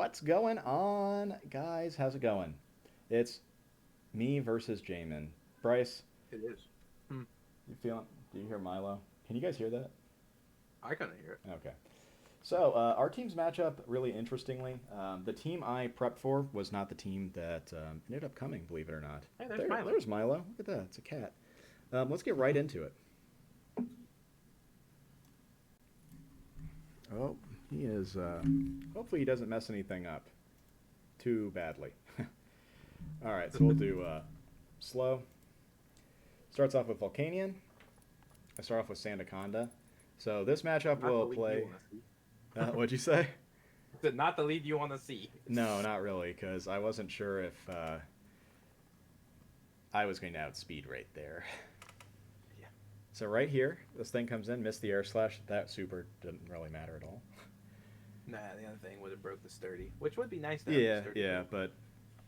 What's going on, guys? How's it going? It's me versus Jaymin. Bryce, It is. Hmm. you feeling? Do you hear Milo? Can you guys hear that? I kind of hear it. Okay. So our team's matchup, really interestingly, the team I prepped for was not the team that ended up coming. Believe it or not. Hey, there's Milo. There's Milo. Look at that. It's a cat. Let's get right into it. Oh, he is. Hopefully, he doesn't mess anything up too badly. All right, so we'll do slow. Starts off with Volcanion. I start off with Sandaconda. So this matchup Not the will lead you play. want to see. What'd you say? Not the lead you want to see. No, not really, because I wasn't sure if I was going to outspeed right there. Yeah. So right here, this thing comes in, missed the air slash. That super didn't really matter at all. Nah, the other thing would have broke the sturdy, which would be nice to have the Yeah, sturdy. yeah, but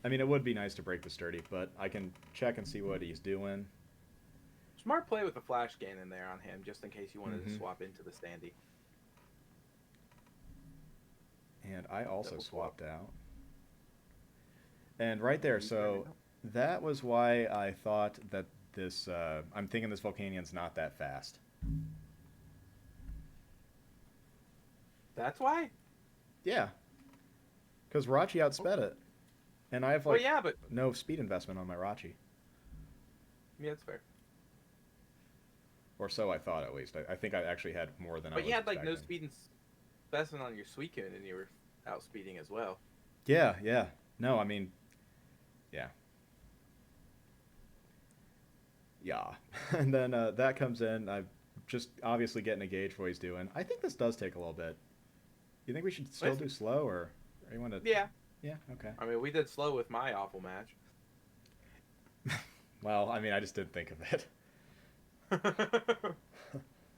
I mean, it would be nice to break the sturdy, but I can check and see what he's doing. Smart play with the flash gain in there on him, just in case you wanted to Mhm. swap into the standy. And I also Double swapped swap. out. And right there, You turned it so up. that was why I thought that this. I'm thinking this Volcanian's not that fast. That's why? Yeah, because Rachi outsped Okay. it, and I have Well, like yeah, but no speed investment on my Rachi, yeah, that's fair. or so I thought at least. I think I actually had more than I But you was had like no expecting. speed and investment on your Suicune, and you were outspeeding as well. Yeah, yeah. No, I mean, yeah, yeah. And then that comes in. I just obviously getting a gauge for what he's doing. I think this does take a little bit. You think we should still Listen, do slow, or you want to? yeah. Yeah, okay. I mean, we did slow with my awful match. Well, I mean, I just didn't think of it.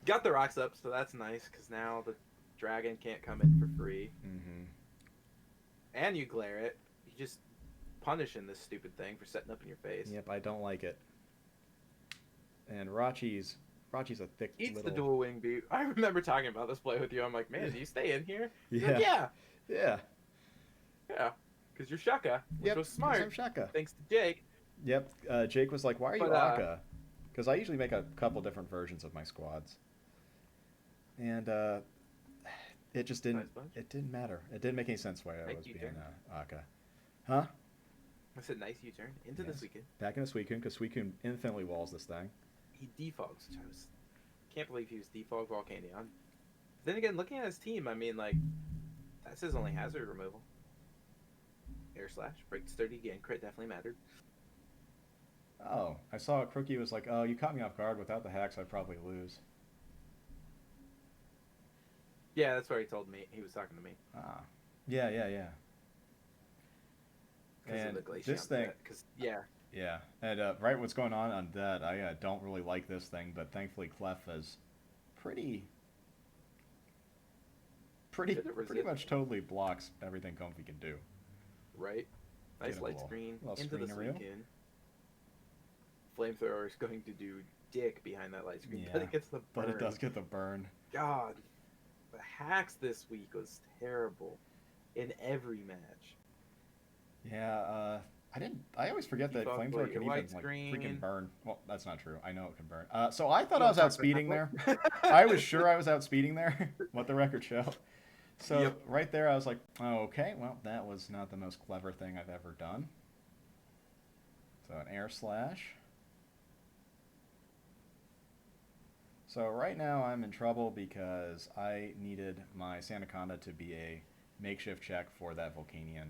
Got the rocks up, so that's nice, because now the dragon can't come in for free. Mm-hmm. And you glare it. You just punishing this stupid thing for setting up in your face. Yep, I don't like it. And Rachi's a thick Eats the little. dual wing beat. I remember talking about this play with you. I'm like, man, do you stay in here? He's like, Yeah, yeah, yeah, yeah. Because you're Shaka, which yep. was Because I'm smart, Shaka. thanks to Jake. Yep. Jake was like, "Why are you But, Akka?" Because I usually make a couple different versions of my squads, and it just didn't. nice bunch. It didn't matter. It didn't make any sense why I Nice was being U-turn. Akka. Huh? I said, nice U-turn into this Yes. weekend. Back into Suicune because Suicune infinitely walls this thing. He defogs, which I was... Can't believe he was defog Volcanion. Then again, looking at his team, I mean, like, that's his only hazard removal. Air slash, break sturdy again, crit definitely mattered. Oh, I saw a Crookie was like, "Oh, you caught me off guard. Without the hacks, I'd probably lose." Yeah, that's where he told me. He was talking to me. Ah, yeah, yeah, yeah. Because of And the this Glaceon thing, threat. Because, yeah. yeah, and right, what's going on that? I don't really like this thing, but thankfully Clef is pretty, Good at pretty much resisting. totally blocks everything Comfy can do. Right? Nice Get a light screen little into the screen reel. Suicune. Flamethrower is going to do dick behind that light screen, but Yeah, it gets the but it burn. does get the burn. God, the hacks this week was terrible in every match. Yeah, I didn't. I always forget that Defog flamethrower your can even light like freaking screen. burn. Well, that's not true. I know it can burn. So I thought You I want was to talk about outspeeding that there. play? I was sure I was outspeeding there. What the record show. So Yep. right there, I was like, oh, okay, well, that was not the most clever thing I've ever done. So an air slash. So right now I'm in trouble because I needed my Sandaconda to be a makeshift check for that Volcanion.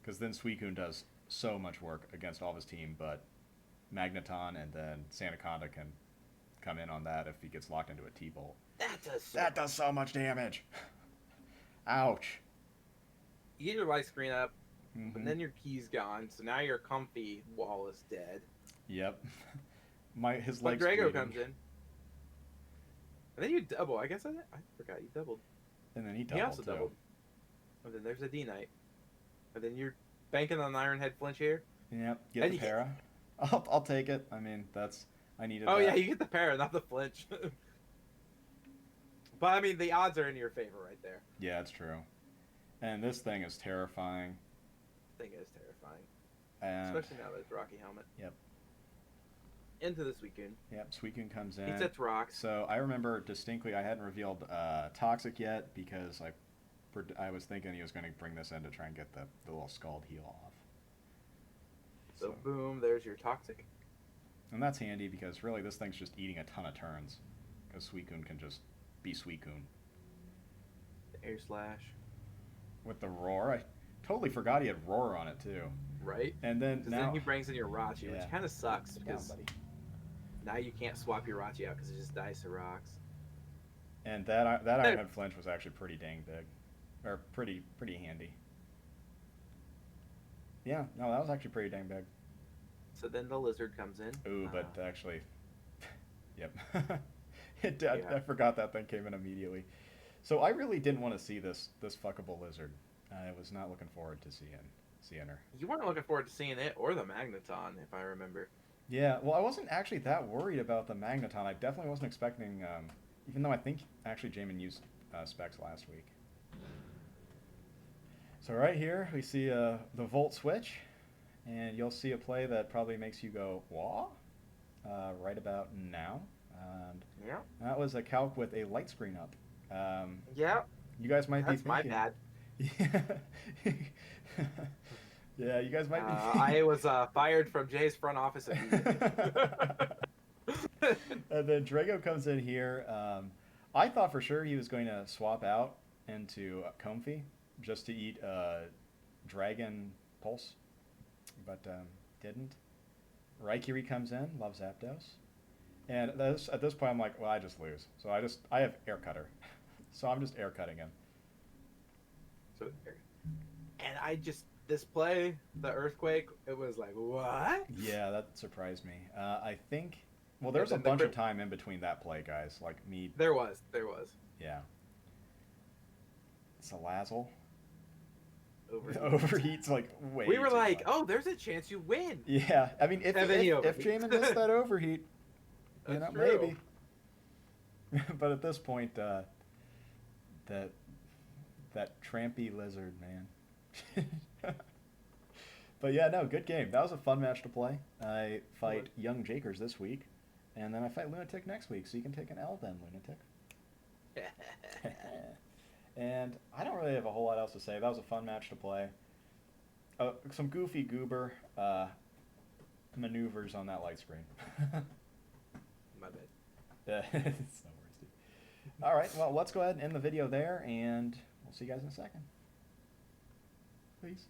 Because then Suicune does so much work against all of his team, but Magneton and then Sandaconda can come in on that if he gets locked into a T-Bolt. That does so That much. does so much damage. Ouch. You get your light screen up, and Mm-hmm. then your key's gone, so now your comfy wall is dead. Yep. His But legs Drago bleeding, comes in, and then you double. I guess I forgot you doubled. and then he He also doubled too. doubled. And then there's a D Knight. And then you're banking on Iron Head flinch here. Yep. Get And the you get. para. I'll take it. I mean, I needed Oh, yeah, that. you get the para, not the flinch. But, I mean, the odds are in your favor right there. Yeah, it's true. And this thing is terrifying. Thing is terrifying. And Especially now that it's Rocky Helmet. Yep. Into the Suicune. Yep, Suicune comes in. He sets rocks. So I remember distinctly I hadn't revealed Toxic yet because I was thinking he was going to bring this in to try and get the little Scald heal off. So boom, there's your Toxic. And that's handy because really this thing's just eating a ton of turns. Because Suicune can just be Suicune. The Air Slash. With the Roar. I totally forgot he had Roar on it too. Right? And then now... then he brings in your Rachi, which kind of sucks because now you can't swap your Rachi out because it just dies to rocks. And that Iron Head flinch was actually pretty dang big. Or pretty handy. Yeah, no, that was actually pretty dang big. So then the Lizard comes in. Ooh, but actually... Yep. I forgot that thing came in immediately. So I really didn't want to see this fuckable Lizard. I was not looking forward to seeing her. You weren't looking forward to seeing it or the Magneton, if I remember. Yeah, well, I wasn't actually that worried about the Magneton. I definitely wasn't expecting, even though I think actually Jaymin used specs last week. So right here we see the Volt switch, and you'll see a play that probably makes you go, wah, right about now. And yeah. That was a calc with a light screen up. Yeah. You guys might be thinking... That's my bad. Yeah, you guys might be... I was fired from Jay's front office. And then Drago comes in here. I thought for sure he was going to swap out into Comfey just to eat Dragon Pulse, but didn't. Raikiri comes in, loves Zapdos. And at this point I'm like, well, I just lose. So I have Air Cutter. So I'm just Air Cutting him. And this play, the Earthquake, it was like, what? Yeah, that surprised me. I think, well, there's a bunch of time in between that play, guys. Like me. There was. Yeah. Salazzle. Overheats. Overheats like way. We were like, much. oh, there's a chance you win. Yeah, I mean, if Jaymin missed that overheat, maybe. But at this point, that trampy Lizard, man. But yeah, no, good game. That was a fun match to play. I fight Young Jakers this week, and then I fight Lunatic next week, so you can take an L then, Lunatic. And I don't really have a whole lot else to say. That was a fun match to play. Some goofy goober maneuvers on that light screen. My bad. Yeah, it's no worries, dude. All right, well, let's go ahead and end the video there, and we'll see you guys in a second. Peace.